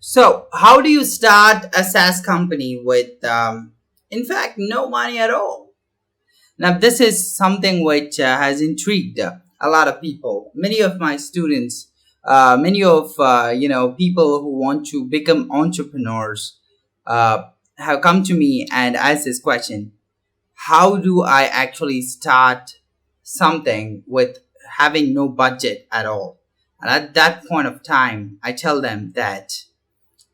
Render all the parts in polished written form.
So, how do you start a SaaS company with, in fact, no money at all? Now, this is something which has intrigued a lot of people. Many of my students, many of people who want to become entrepreneurs, have come to me and asked this question: how do I actually start something with having no budget at all? And at that point of time, I tell them that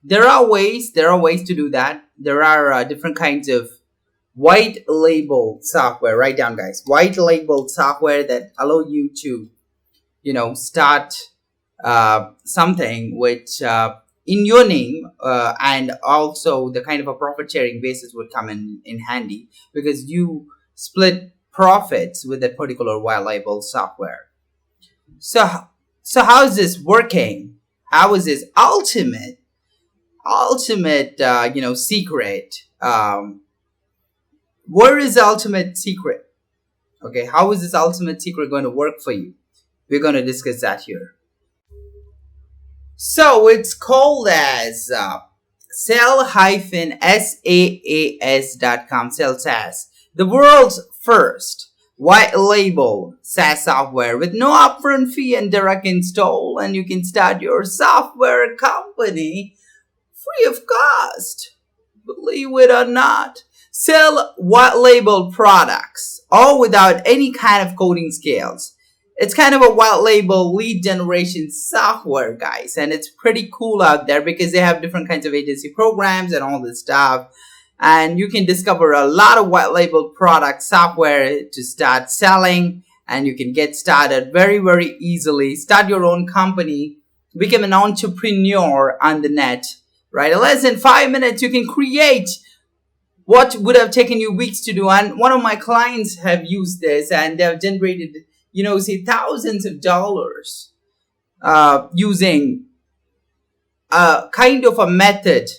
there are ways to do that. There are different kinds of white label software. Write down, guys, white label software that allow you to start something which in your name, and also the kind of a profit sharing basis would come in handy, because you split profits with that particular white label software. So so how is this working? How is this ultimate secret? Where is the ultimate secret? Okay, how is this ultimate secret going to work for you? We're going to discuss that here. So it's called as sell-saas.com. Sell SaaS, the world's first white label SaaS software with no upfront fee and direct install, and you can start your software company free of cost. Believe it or not, sell white label products all without any kind of coding skills. It's kind of a white label lead generation software, guys, and it's pretty cool out there because they have different kinds of agency programs and all this stuff. And you can discover a lot of white label product software to start selling, and you can get started very, very easily. Start your own company, become an entrepreneur on the net, right? In less than 5 minutes, you can create what would have taken you weeks to do. And one of my clients have used this, and they've generated, thousands of dollars using a kind of a method,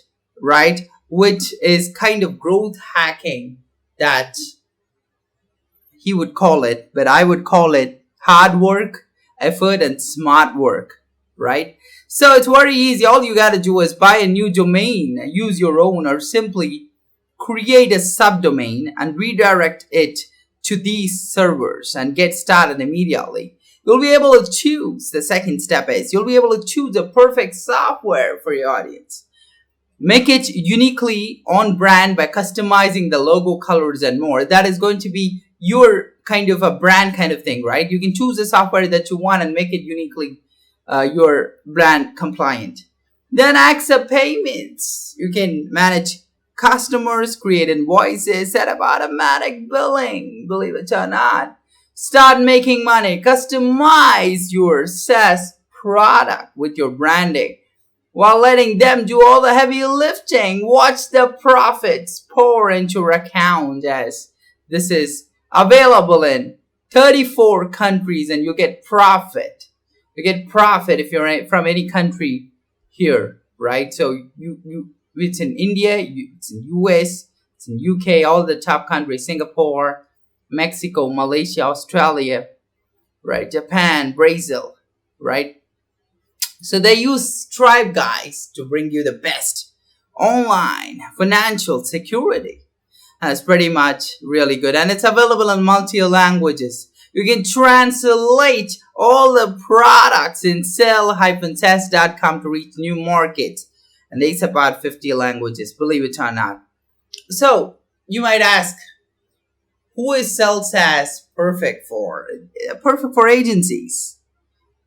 right? Which is kind of growth hacking, that he would call it, but I would call it hard work, effort, and smart work, right? So it's very easy. All you got to do is buy a new domain, use your own, or simply create a subdomain and redirect it to these servers and get started immediately. You'll be able to choose, the second step is, you'll be able to choose the perfect software for your audience. Make it uniquely on brand by customizing the logo, colors, and more. That is going to be your kind of a brand kind of thing, right? You can choose the software that you want and make it uniquely your brand compliant. Then accept payments. You can manage customers, create invoices, set up automatic billing, believe it or not. Start making money. Customize your SaaS product with your branding while letting them do all the heavy lifting. Watch the profits pour into your account, as this is available in 34 countries, and you get profit. You get profit if you're from any country here, right? So it's in India, it's in US, it's in UK, all the top countries, Singapore, Mexico, Malaysia, Australia, right? Japan, Brazil, right? So they use Stripe, guys, to bring you the best online financial security. And it's pretty much really good. And it's available in multi languages. You can translate all the products in sell-saas.com to reach new markets. And there's about 50 languages, believe it or not. So you might ask, who is Sell SaaS perfect for? Perfect for agencies,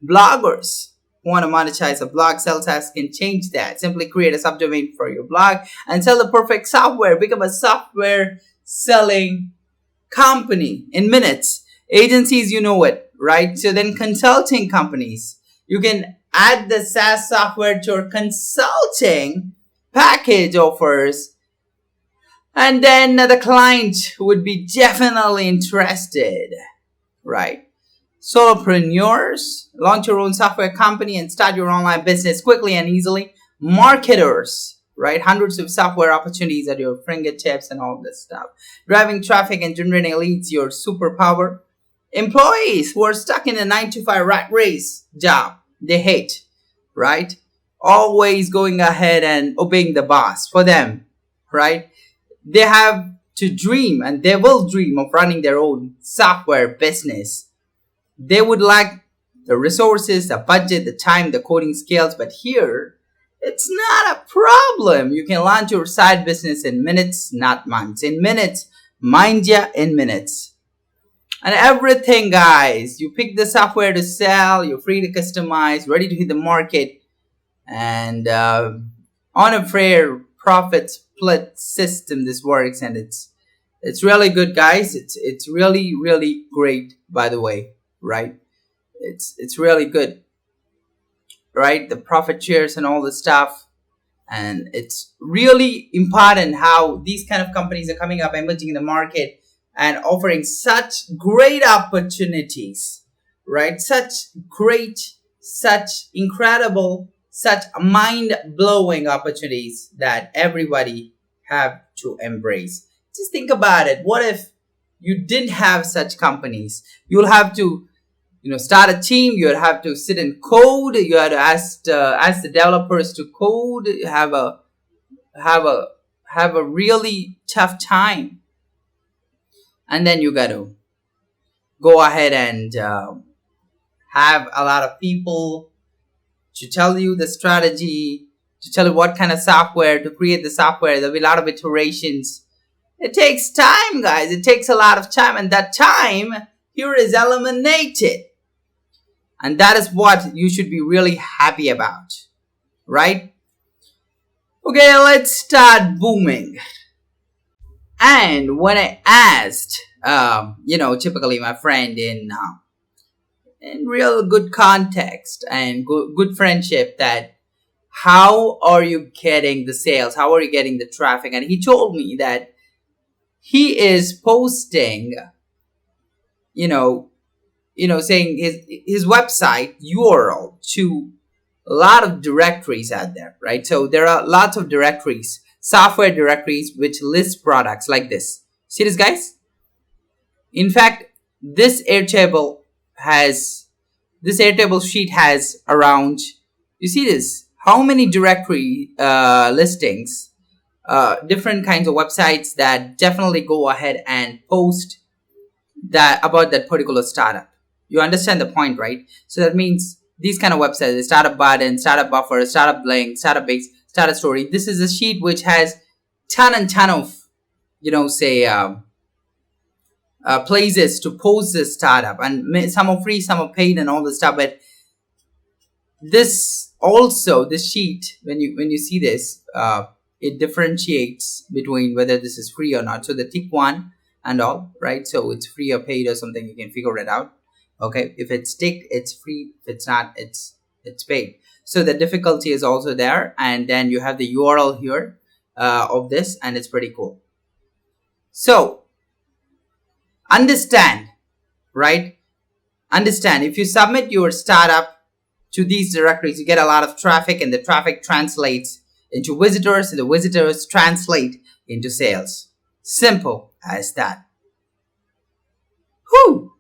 bloggers who want to monetize a blog. Sell SaaS can change that. Simply create a subdomain for your blog and sell the perfect software. Become a software selling company in minutes. Agencies, you know it, right? So then consulting companies, you can add the SaaS software to your consulting package offers, and then the client would be definitely interested, right? Solopreneurs, launch your own software company and start your online business quickly and easily. Marketers, right? Hundreds of software opportunities at your fingertips and all this stuff. Driving traffic and generating leads, your superpower. Employees who are stuck in a 9-to-5 rat race job they hate, right? always going ahead and obeying the boss. For them, right? They have to dream, and they will dream of running their own software business. They would like the resources, the budget, the time, the coding skills, but here it's not a problem. You can launch your side business in minutes, not months. In minutes, mind ya, in minutes. And everything, guys. You pick the software to sell, you're free to customize, ready to hit the market, and on a fair profit split system this works, and it's really good, guys. It's really, really great, by the way, right? It's really good, right? The profit shares and all the stuff. And it's really important how these kind of companies are coming up, emerging in the market, and offering such great opportunities, right? Such great, such incredible, such mind-blowing opportunities that everybody have to embrace. Just think about it. What if you didn't have such companies? You'll have to start a team. You have to sit and code. You have to ask the developers to code. Have a really tough time, and then you got to go ahead and have a lot of people to tell you the strategy, to tell you what kind of software to create the software. There'll be a lot of iterations. It takes time, guys. It takes a lot of time, and that time here is eliminated. And that is what you should be really happy about, right? Okay, let's start booming. And when I asked, typically my friend in real good context and good friendship, that how are you getting the sales? How are you getting the traffic? And he told me that he is posting, saying his website URL to a lot of directories out there, right? So there are lots of directories, software directories, which list products like this. See this, guys? In fact, this Airtable sheet has around, you see this, how many directory listings, different kinds of websites that definitely go ahead and post that about that particular startup. You understand the point, right? So that means these kind of websites, startup button, startup buffer, startup link, startup base, startup story. This is a sheet which has ton of, places to post this startup, and some are free, some are paid, and all this stuff. But this sheet, when you see this, it differentiates between whether this is free or not. So the tick one and all, right? So it's free or paid or something. You can figure it out. Okay, if it's ticked, it's free. If it's not, it's paid. So the difficulty is also there, and then you have the URL here of this, and it's pretty cool. So understand, right? Understand, if you submit your startup to these directories, you get a lot of traffic, and the traffic translates into visitors, and the visitors translate into sales. Simple as that. Whew.